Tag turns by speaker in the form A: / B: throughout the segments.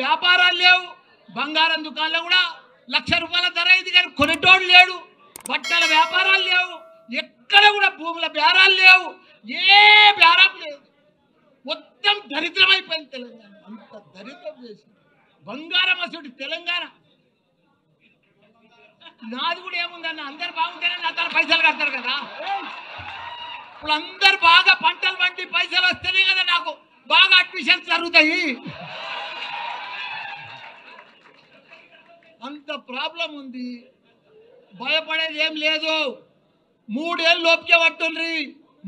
A: వ్యాపారాలు లేవు, బంగారం దుకాణంలో కూడా 1,00,000 రూపాయల ధర ఇది కానీ కొనేటోడు లేడు, బట్టల వ్యాపారాలు లేవు, ఎక్కడ కూడా భూముల బేరాలు లేవు, ఏ బేరం లేదు, మొత్తం దరిద్రమైపోయింది తెలంగాణ. అంత దరిద్రం చేసి బంగారం అసలు తెలంగాణ. నాది కూడా ఏముందన్న, అందరు బాగుంటేనే నా తన పైసలు కడతారు కదా. ఇప్పుడు అందరు బాగా పంటలు పండి పైసలు వస్తేనే కదా నాకు బాగా అడ్మిషన్స్ జరుగుతాయి. అంత ప్రాబ్లం ఉంది, భయపడేది ఏం లేదు. 3 ఏళ్ళు లోపుకే పట్టుండ్రి,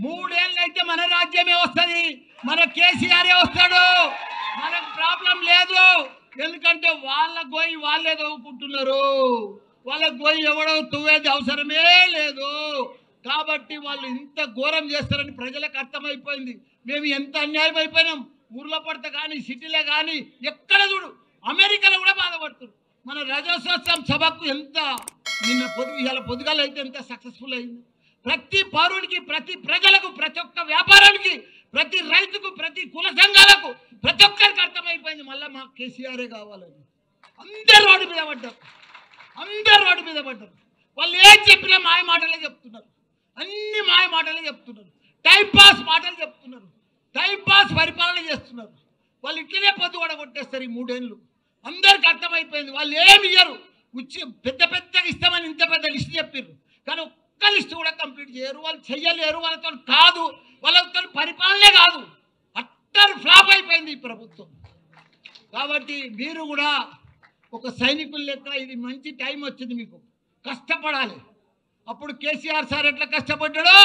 A: 3 ఏళ్ళు అయితే మన రాజ్యమే వస్తుంది, మన కేసీఆరే వస్తాడు, మనకు ప్రాబ్లం లేదు. ఎందుకంటే వాళ్ళకు పోయి వాళ్ళే తవ్వుకుంటున్నారు, వాళ్ళకు పోయి ఎవడో తవ్వేది అవసరమే లేదు. కాబట్టి వాళ్ళు ఇంత ఘోరం చేస్తారని ప్రజలకు అర్థమైపోయింది. మేము ఎంత అన్యాయం అయిపోయినాం. ఊర్లో పడితే కానీ సిటీలో కానీ ఎక్కడ చూడు, అమెరికాలో కూడా బాధపడుతున్నారు. మన రాజోత్సవం సభకు ఎంత నిన్న ఇలా పొద్దుగాల అయితే ఎంత సక్సెస్ఫుల్ అయింది. ప్రతి పౌరుడికి, ప్రతి ప్రజలకు, ప్రతి ఒక్క వ్యాపారానికి, ప్రతి రైతుకు, ప్రతి కుల సంఘాలకు, ప్రతి ఒక్కరికి అర్థమైపోయింది మళ్ళీ మా కేసీఆరే కావాలని. అందరు రోడ్డు మీద పడ్డారు, అందరు రోడ్డు మీద పడ్డారు. వాళ్ళు ఏం చెప్పినా మాయ మాటలే చెప్తున్నారు, అన్ని మాయ మాటలే చెప్తున్నారు, టైంపాస్ మాటలు చెప్తున్నారు, టైంపాస్ పరిపాలన చేస్తున్నారు. వాళ్ళు ఇట్లనే పొద్దు కూడా కొట్టేస్తారు ఈ 3 ఏళ్ళు. అందరికి అర్థమైపోయింది వాళ్ళు ఏమి ఇయ్యరు. పెద్ద పెద్దగా ఇస్తామని ఇంత పెద్ద లిస్ట్ చెప్పారు, కానీ ఒక్క లిస్ట్ కూడా కంప్లీట్ చేయరు, వాళ్ళు చెయ్యలేరు, వాళ్ళతో కాదు, వాళ్ళతో పరిపాలనే కాదు, అట్టర్ ఫ్లాప్ అయిపోయింది ఈ ప్రభుత్వం. కాబట్టి మీరు కూడా ఒక సైనికుల లెక్క ఇది మంచి టైం వచ్చింది, మీకు కష్టపడాలి. అప్పుడు కేసీఆర్ సార్ ఎట్లా కష్టపడ్డాడో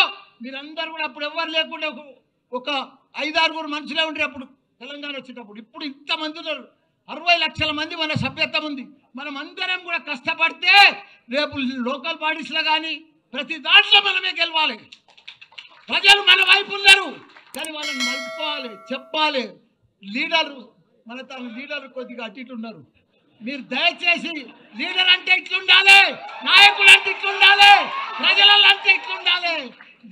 A: మీరందరూ కూడా అప్పుడు ఎవరు లేకుండా ఒక 5-6 మనుషులే ఉండరు అప్పుడు తెలంగాణ వచ్చేటప్పుడు. ఇప్పుడు ఇంతమంది ఉన్నారు, 60 లక్షల మంది మన సభ్యత్వం ఉంది. మనం అందరం కూడా కష్టపడితే రేపు లోకల్ బాడీస్లో కానీ ప్రతి దాంట్లో మనమే గెలవాలి. ప్రజలు మన వైపు ఉన్నారు, కానీ వాళ్ళని మలుపుకోవాలి, చెప్పాలి. లీడరు మన తన లీడర్ కొద్దిగా అటు ఇటు ఉన్నారు. మీరు దయచేసి లీడర్ అంటే ఇట్లుండాలి, నాయకులు అంటే ఇట్లుండాలి, ప్రజలలో అంటే ఇట్లుండాలి.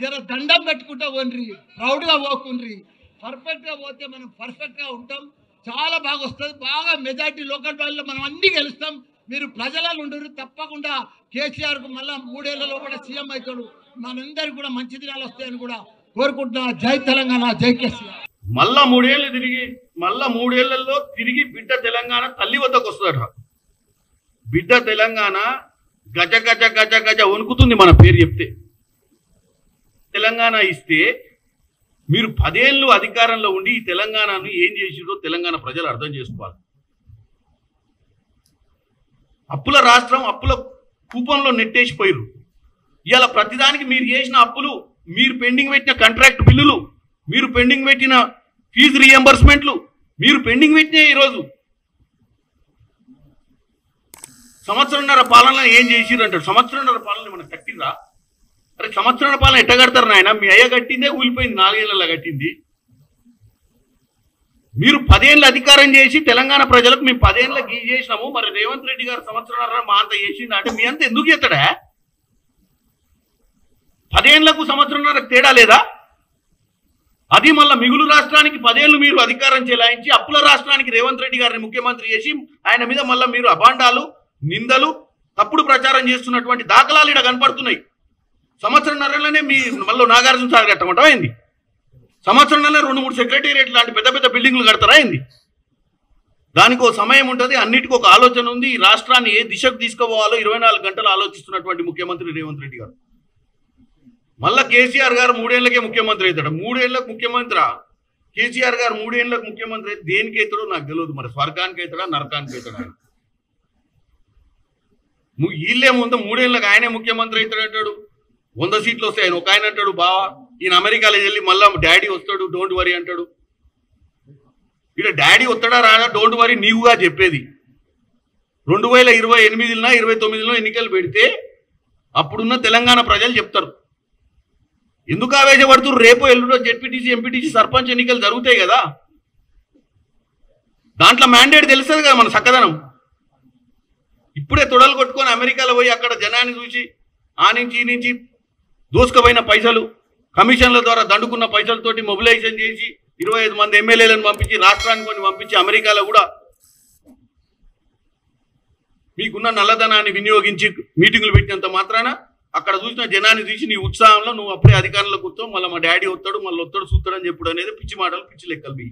A: జర దండం పెట్టుకుంటూ పోండ్రి, ప్రౌడ్గా పోకుండ్రి. పర్ఫెక్ట్గా పోతే మనం పర్ఫెక్ట్గా ఉంటాం, చాలా బాగా వస్తుంది. బాగా మెజార్టీ లోకల్ బాడీలో మనం అన్నీ గెలుస్తాం. మీరు ప్రజలలో ఉండరు, తప్పకుండా కేసీఆర్కు మళ్ళీ 3 ఏళ్లలో కూడా సీఎం అవుతాడు. మనందరికి కూడా మంచి దినాలు వస్తాయని కూడా కోరుకుంటున్నా. జై తెలంగాణ, జై కేసీఆర్.
B: మళ్ళా 3 ఏళ్ళు తిరిగి మళ్ళా 3 ఏళ్లలో తిరిగి బిడ్డ తెలంగాణ తల్లి వద్దకు వస్తుందట. బిడ్డ తెలంగాణ గజ గజ గజ గజ వణుకుతుంది మన పేరు చెప్తే. తెలంగాణ ఇస్తే మీరు 10 ఏళ్ళు అధికారంలో ఉండి ఈ తెలంగాణను ఏం చేసిరో తెలంగాణ ప్రజలు అర్థం చేసుకోవాలి. అప్పుల రాష్ట్రం, అప్పుల కూపంలో నెట్టేసిపోయారు. ఇవాళ ప్రతిదానికి మీరు చేసిన అప్పులు, మీరు పెండింగ్ పెట్టిన కాంట్రాక్ట్ బిల్లులు, మీరు పెండింగ్ పెట్టిన ఫీజు రీఎంబర్స్మెంట్లు, మీరు పెండింగ్ పెట్టిన ఈరోజు సంవత్సరంన్నర పాలన ఏం చేసిర్రు అంటారు. సంవత్సరంన్నర పాలన మనం కట్టిందా? అరే సంవత్సరాల పాలన ఎట్ట కడతారు నాయన? మీ అయ్య కట్టిందే కూలిపోయింది, 4 ఏళ్ళలో కట్టింది. మీరు 10 ఏళ్ళు అధికారం చేసి తెలంగాణ ప్రజలకు మేము 10 ఏళ్ళకి చేసినాము, మరి రేవంత్ రెడ్డి గారు సంవత్సరాల మా అంత చేసిండు అంటే మీ అంత ఎందుకు చేస్తాడా? 10 ఏళ్లకు సంవత్సరంన్నరకు తేడా లేదా? అది మళ్ళీ మిగులు రాష్ట్రానికి 10 ఏళ్ళు మీరు అధికారం చెలాయించి అప్పుల రాష్ట్రానికి రేవంత్ రెడ్డి గారిని ముఖ్యమంత్రి చేసి ఆయన మీద మళ్ళీ మీరు అభాండాలు, నిందలు, తప్పుడు ప్రచారం చేస్తున్నటువంటి దాఖలాలు ఇక్కడ కనపడుతున్నాయి. సంవత్సరంన్నరలోనే మీ మళ్ళీ నాగార్జున సాగర్ కట్టమంటావా ఏంది? సంవత్సరంలోనే 2-3 సెక్రటేరియట్ లాంటి పెద్ద పెద్ద బిల్డింగ్లు కడతారా ఏంది? దానికి ఒక సమయం ఉంటుంది, అన్నిటికీ ఒక ఆలోచన ఉంది. ఈ రాష్ట్రాన్ని ఏ దిశకు తీసుకుపోవాలో 24 గంటలు ఆలోచిస్తున్నటువంటి ముఖ్యమంత్రి రేవంత్ రెడ్డి గారు. మళ్ళా కేసీఆర్ గారు 3 ఏళ్లకే ముఖ్యమంత్రి అవుతాడు. 3 ఏళ్లకు ముఖ్యమంత్రి కేసీఆర్ గారు 3 ఏళ్లకు ముఖ్యమంత్రి అయితే దేనికి అవుతాడో నాకు తెలియదు. మరి స్వర్గానికి అవుతాడా, నరకానికి అవుతాడా? వీళ్ళేముందో 3 ఏళ్ళకి ఆయనే ముఖ్యమంత్రి అవుతాడు అంటాడు. 100 సీట్లు వస్తాయి ఆయన. ఒక ఆయన అంటాడు బావా ఈయన అమెరికాలో వెళ్ళి మళ్ళా డాడీ వస్తాడు, డోంట్ వరీ అంటాడు. ఇక్కడ డాడీ వస్తాడా రాడా డోంట్ వరీ నీవుగా చెప్పేది. 2028లో 29లో ఎన్నికలు పెడితే అప్పుడున్న తెలంగాణ ప్రజలు చెప్తారు. ఎందుకు ఆవేశపడుతున్నారు? రేపు ఎల్లుండో జెడ్పీటీసీ, ఎంపీటీసీ, సర్పంచ్ ఎన్నికలు జరుగుతాయి కదా, దాంట్లో మ్యాండేట్ తెలుస్తుంది కదా మన చక్కదనం. ఇప్పుడే తొడలు కొట్టుకొని అమెరికాలో పోయి అక్కడ జనాన్ని చూసి ఆ నుంచి ఈ నుంచి దోసుకుపోయిన పైసలు, కమిషన్ల ద్వారా దండుకున్న పైసలతోటి మొబిలైజేషన్ చేసి 25 మంది ఎమ్మెల్యేలను పంపించి రాష్ట్రానికి కొన్ని పంపించి అమెరికాలో కూడా మీకున్న నల్లధనాన్ని వినియోగించి మీటింగులు పెట్టినంత మాత్రాన అక్కడ చూసిన జనాన్ని చూసి నీ ఉత్సాహంలో నువ్వు అప్పుడే అధికారంలోకి వస్తావు, మళ్ళీ మా డాడీ వస్తాడు, మళ్ళీ వస్తాడు చూస్తాడు అని చెప్పుడు అనేది పిచ్చి మాటలు, పిచ్చి లెక్కలు.